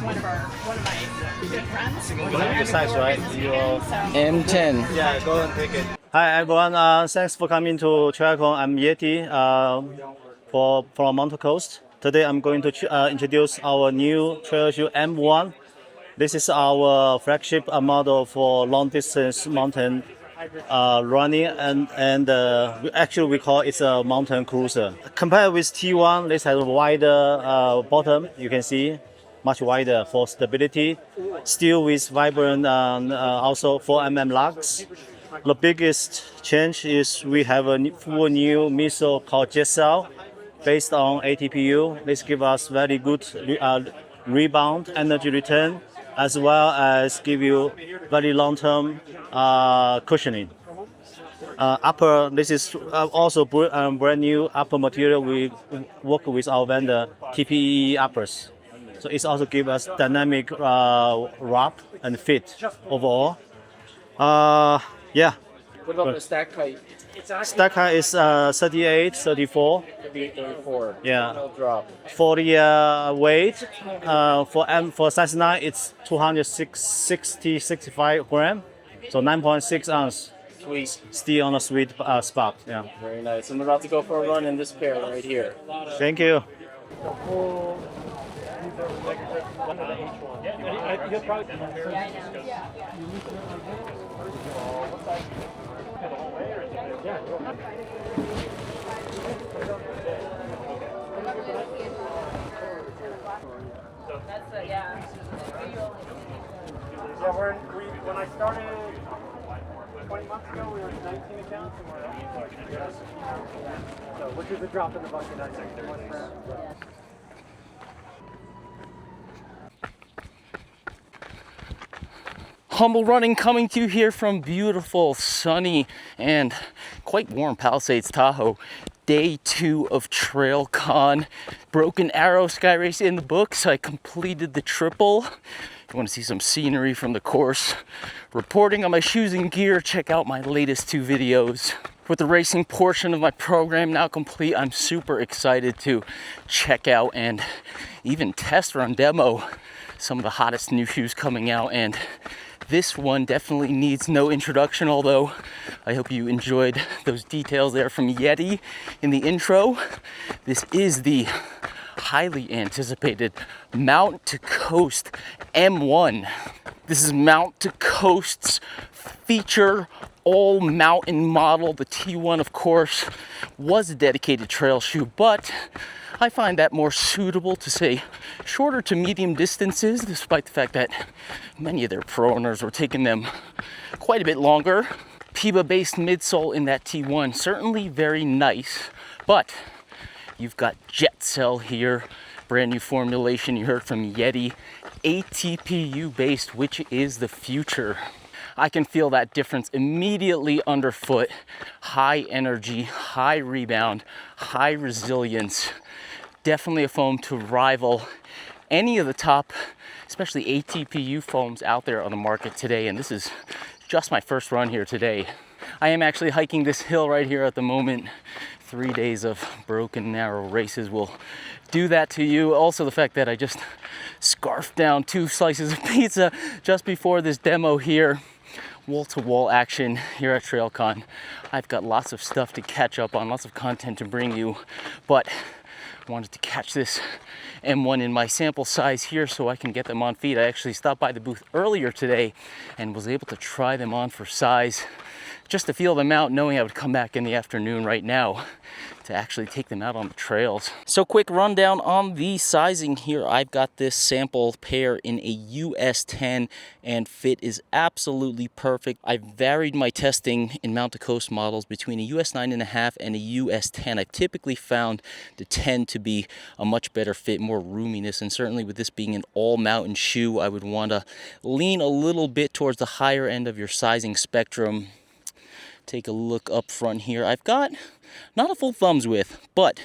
one of my good friends. The size, right? M10. Yeah, go and take it. Hi everyone, thanks for coming to TrailCon. I'm Yeti from Mountain Coast. Today I'm going to introduce our new trail shoe M1. This is our flagship model for long distance mountain running, and we call it a mountain cruiser. Compared with T1, this has a wider bottom. You can see much wider for stability. Still with vibrant also 4mm lugs. The biggest change is we have a full new missile called jet cell based on ATPU. This gives us very good rebound energy return, as well as give you very long-term cushioning. This is also brand new upper material. We work with our vendor TPE uppers, so it's also give us dynamic wrap and fit overall. Yeah. What about the stack height? Stack height is 38, 34. 34. Yeah. No drop. For the weight, for size 9, it's 265 gram, so 9.6 ounce. Sweet. Still on a sweet spot. Yeah. Very nice. I'm about to go for a run in this pair right here. Thank you. When I started 20 months ago, we were at 19 accounts, and we're up. So, which is a drop in the bucket, I think. Humble running coming to you here from beautiful, sunny, and quite warm Palisades Tahoe. Day 2 of TrailCon. Broken Arrow Sky Race in the books. I completed the triple. If you want to see some scenery from the course, reporting on my shoes and gear, check out my latest 2 videos. With the racing portion of my program now complete, I'm super excited to check out and even test run demo some of the hottest new shoes coming out, and this one definitely needs no introduction, although I hope you enjoyed those details there from Yeti in the intro. This is the highly anticipated Mount to Coast M1. This is Mount to Coast's feature all mountain model. The T1, of course, was a dedicated trail shoe, but I find that more suitable to, say, shorter to medium distances, despite the fact that many of their pro owners were taking them quite a bit longer. PIBA-based midsole in that T1, certainly very nice, but you've got jet cell here, brand new formulation you heard from Yeti, ATPU-based, which is the future. I can feel that difference immediately underfoot. High energy, high rebound, high resilience. Definitely a foam to rival any of the top, especially ATPU foams out there on the market today. And this is just my first run here today. I am actually hiking this hill right here at the moment. 3 days of broken narrow races will do that to you. Also the fact that I just scarfed down 2 slices of pizza just before this demo here. Wall-to-wall action here at TrailCon. I've got lots of stuff to catch up on, lots of content to bring you, but I wanted to catch this M1 in my sample size here so I can get them on feet. I actually stopped by the booth earlier today and was able to try them on for size, just to feel them out, knowing I would come back in the afternoon right now to actually take them out on the trails. So quick rundown on the sizing here. I've got this sample pair in a US 10 and fit is absolutely perfect. I've varied my testing in Mount to Coast models between a US 9.5 and a US 10. I've typically found the 10 to be a much better fit, more roominess, and certainly with this being an all mountain shoe, I would want to lean a little bit towards the higher end of your sizing spectrum. Take a look up front here. I've got not a full thumbs width, but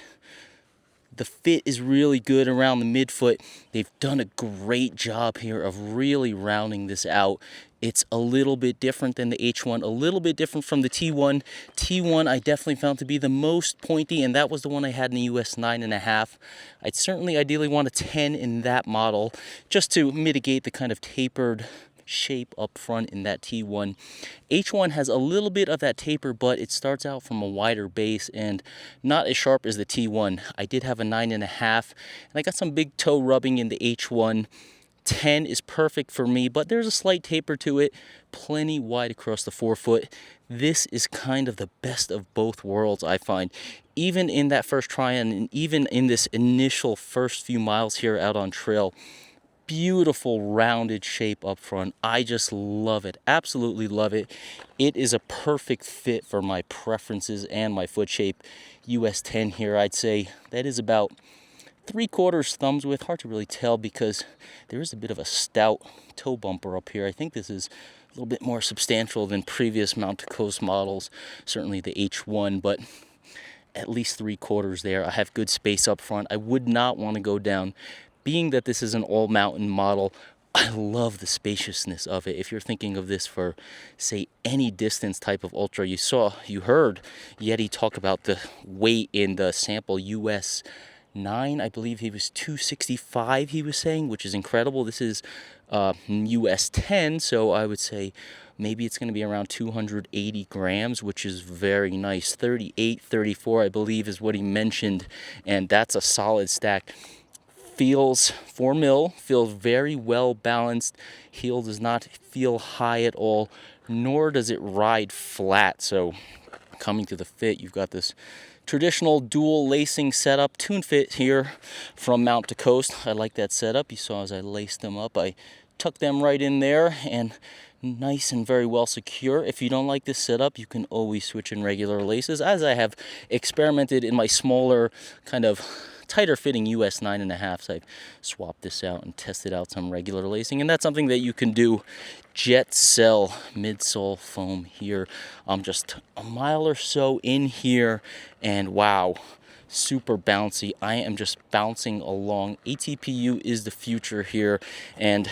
The fit is really good around the midfoot. They've done a great job here of really rounding this out. It's a little bit different than the H1, a little bit different from the T1. T1 I definitely found to be the most pointy, and that was the one I had in the US 9.5. I'd certainly ideally want a 10 in that model, just to mitigate the kind of tapered shape up front in that T1. H1 has a little bit of that taper, but it starts out from a wider base and not as sharp as the T1. I did have a 9.5, and I got some big toe rubbing in the H1. 10 is perfect for me, but there's a slight taper to it, plenty wide across the forefoot. This is kind of the best of both worlds, I find. Even in that first try-on, and even in this initial first few miles here out on trail, beautiful rounded shape up front. I just love it, absolutely love it. It is a perfect fit for my preferences and my foot shape. US 10 here, I'd say that is about 3/4 thumbs width. Hard to really tell because there is a bit of a stout toe bumper up here. I think this is a little bit more substantial than previous Mount to Coast models, certainly the H1, but at least 3/4 there. I have good space up front. I would not want to go down. Being that this is an all mountain model, I love the spaciousness of it. If you're thinking of this for, say, any distance type of ultra, you heard Yeti talk about the weight in the sample US 9. I believe he was 265, he was saying, which is incredible. This is US 10, so I would say maybe it's going to be around 280 grams, which is very nice. 38, 34, I believe, is what he mentioned, and that's a solid stack. Feels 4 mil, feels very well balanced. Heel does not feel high at all, nor does it ride flat. So coming to the fit, you've got this traditional dual lacing setup, tune fit here from Mount to Coast. I like that setup. You saw as I laced them up, I tucked them right in there and nice and very well secure. If you don't like this setup, you can always switch in regular laces, as I have experimented in my smaller kind of tighter fitting US 9.5s. I've swapped this out and tested out some regular lacing, and that's something that you can do. Jet Cell midsole foam here. I'm just a mile or so in here, and wow, super bouncy. I am just bouncing along. ATPU is the future here, and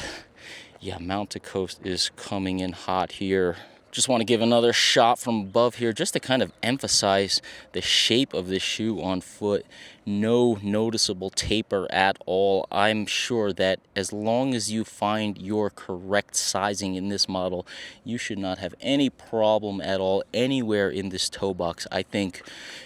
yeah, Mount to Coast is coming in hot here. Just want to give another shot from above here just to kind of emphasize the shape of this shoe on foot. No noticeable taper at all. I'm sure that as long as you find your correct sizing in this model, you should not have any problem at all anywhere in this toe box. I think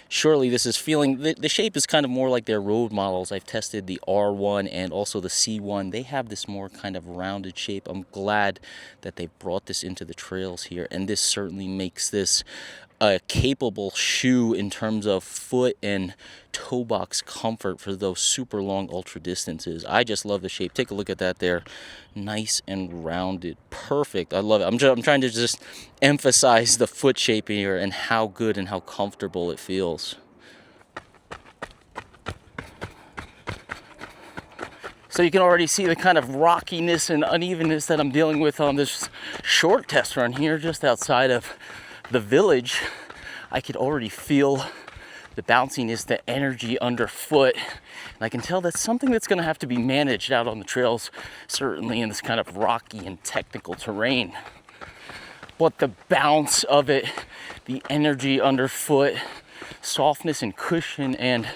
surely this is feeling, the shape is kind of more like their road models. I've tested the R1 and also the C1. They have this more kind of rounded shape. I'm glad that they brought this into the trails here, and this certainly makes this a capable shoe in terms of foot and toe box comfort for those super long ultra distances. I just love the shape. Take a look at that there. Nice and rounded. Perfect. I love it. I'm trying to just emphasize the foot shape here and how good and how comfortable it feels. So you can already see the kind of rockiness and unevenness that I'm dealing with on this short test run here just outside of the village. I could already feel the bounciness, the energy underfoot. And I can tell that's something that's going to have to be managed out on the trails, certainly in this kind of rocky and technical terrain. But the bounce of it, the energy underfoot, softness and cushion, and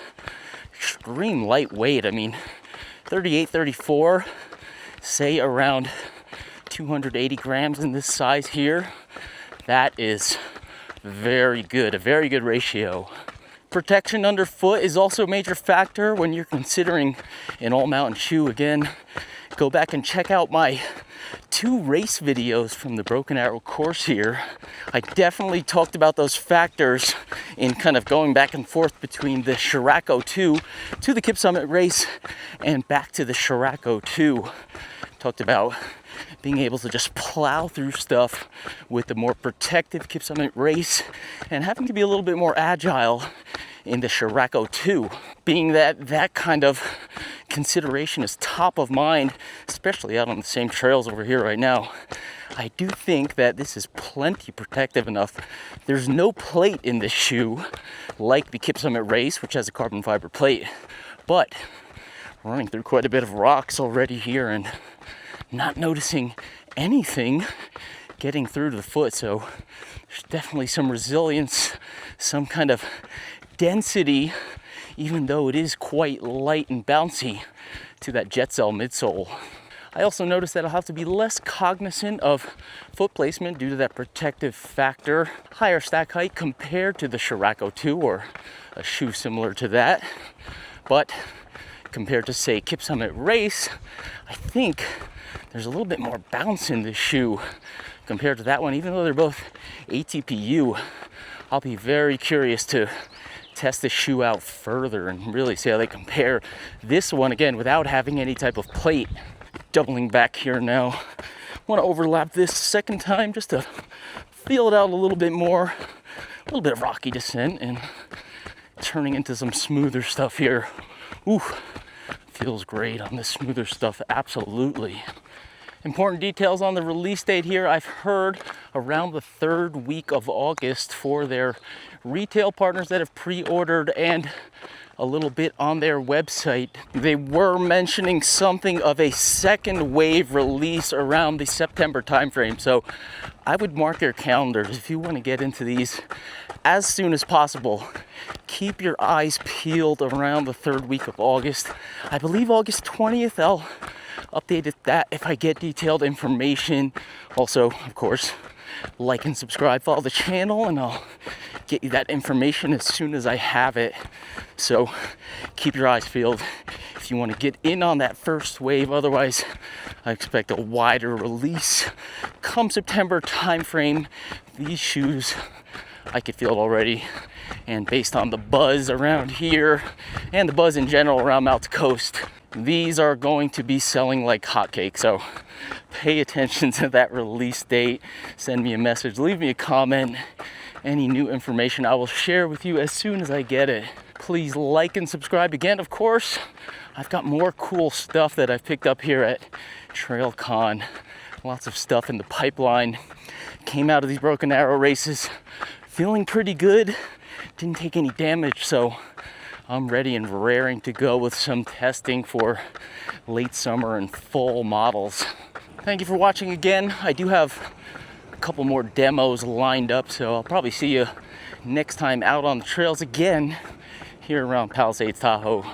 extreme lightweight. I mean, 38, 34, say around 280 grams in this size here. That is very good, a very good ratio. Protection underfoot is also a major factor when you're considering an all-mountain shoe. Again, go back and check out my 2 race videos from the Broken Arrow course here. I definitely talked about those factors in kind of going back and forth between the Scirocco 2 to the Kip Summit race and back to the Scirocco 2. Talked about being able to just plow through stuff with the more protective Kip Summit race and having to be a little bit more agile in the Scirocco 2. Being that that kind of consideration is top of mind, especially out on the same trails over here right now, I do think that this is plenty protective enough. There's no plate in this shoe like the Kip Summit race, which has a carbon fiber plate, but running through quite a bit of rocks already here and not noticing anything getting through to the foot. So there's definitely some resilience, some kind of density, even though it is quite light and bouncy, to that Jet Cell midsole. I also noticed that I'll have to be less cognizant of foot placement due to that protective factor. Higher stack height compared to the Scirocco 2 or a shoe similar to that. But compared to, say, Kip Summit Race, I think there's a little bit more bounce in this shoe compared to that one. Even though they're both ATPU, I'll be very curious to test the shoe out further and really see how they compare. This one, again, without having any type of plate. Doubling back here now. Want to overlap this second time just to feel it out a little bit more. A little bit of rocky descent and turning into some smoother stuff here. Ooh, feels great on this smoother stuff, absolutely. Important details on the release date here. I've heard around the 3rd week of August for their retail partners that have pre-ordered and a little bit on their website. They were mentioning something of a second wave release around the September timeframe. So I would mark your calendars if you want to get into these as soon as possible. Keep your eyes peeled around the 3rd week of August. I believe August 20th, I'll update that if I get detailed information. Also, of course, like and subscribe, follow the channel, and I'll get you that information as soon as I have it. So keep your eyes peeled if you want to get in on that first wave. Otherwise, I expect a wider release come September timeframe. These shoes, I could feel it already, and based on the buzz around here and the buzz in general around Mount Coast, these are going to be selling like hotcakes. So pay attention to that release date. Send me a message, leave me a comment. Any new information I will share with you as soon as I get it. Please like and subscribe. Again, of course, I've got more cool stuff that I've picked up here at TrailCon. Lots of stuff in the pipeline. Came out of these Broken Arrow races feeling pretty good. Didn't take any damage, so I'm ready and raring to go with some testing for late summer and fall models. Thank you for watching again. I do have a couple more demos lined up, so I'll probably see you next time out on the trails again here around Palisades Tahoe.